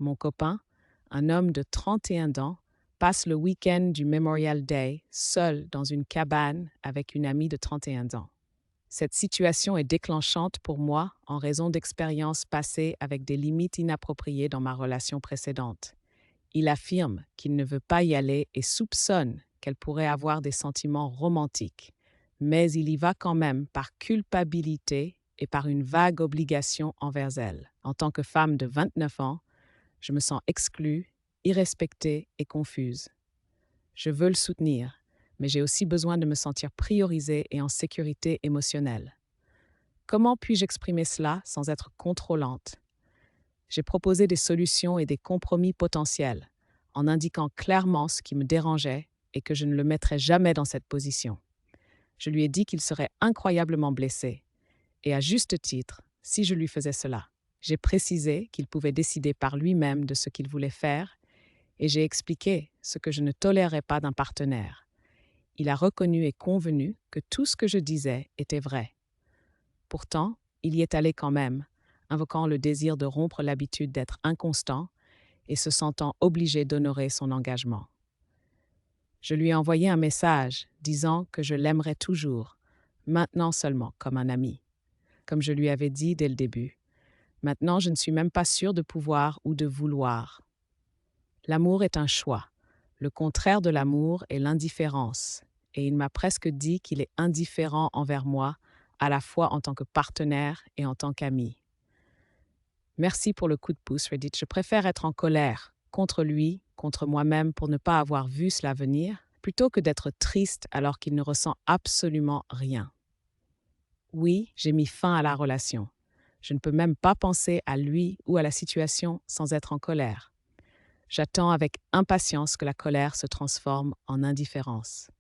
mon copain, un homme de 31 ans, passe le week-end du Memorial Day seul dans une cabane avec une amie de 31 ans. Cette situation est déclenchante pour moi en raison d'expériences passées avec des limites inappropriées dans ma relation précédente. Il affirme qu'il ne veut pas y aller et soupçonne qu'elle pourrait avoir des sentiments romantiques, mais il y va quand même par culpabilité et par une vague obligation envers elle. En tant que femme de 29 ans, je me sens exclue, irrespectée et confuse. Je veux le soutenir, mais j'ai aussi besoin de me sentir priorisée et en sécurité émotionnelle. Comment puis-je exprimer cela sans être contrôlante? J'ai proposé des solutions et des compromis potentiels, en indiquant clairement ce qui me dérangeait et que je ne le mettrais jamais dans cette position. Je lui ai dit qu'il serait incroyablement blessé, et à juste titre, si je lui faisais cela. J'ai précisé qu'il pouvait décider par lui-même de ce qu'il voulait faire, et j'ai expliqué ce que je ne tolérais pas d'un partenaire. Il a reconnu et convenu que tout ce que je disais était vrai. Pourtant, il y est allé quand même, invoquant le désir de rompre l'habitude d'être inconstant et se sentant obligé d'honorer son engagement. Je lui ai envoyé un message disant que je l'aimerais toujours, maintenant seulement comme un ami. Comme je lui avais dit dès le début, maintenant je ne suis même pas sûre de pouvoir ou de vouloir. L'amour est un choix. Le contraire de l'amour est l'indifférence, et il m'a presque dit qu'il est indifférent envers moi, à la fois en tant que partenaire et en tant qu'ami. Merci pour le coup de pouce, Reddit. Je préfère être en colère contre lui, contre moi-même pour ne pas avoir vu cela venir, plutôt que d'être triste alors qu'il ne ressent absolument rien. Oui, j'ai mis fin à la relation. Je ne peux même pas penser à lui ou à la situation sans être en colère. J'attends avec impatience que la colère se transforme en indifférence.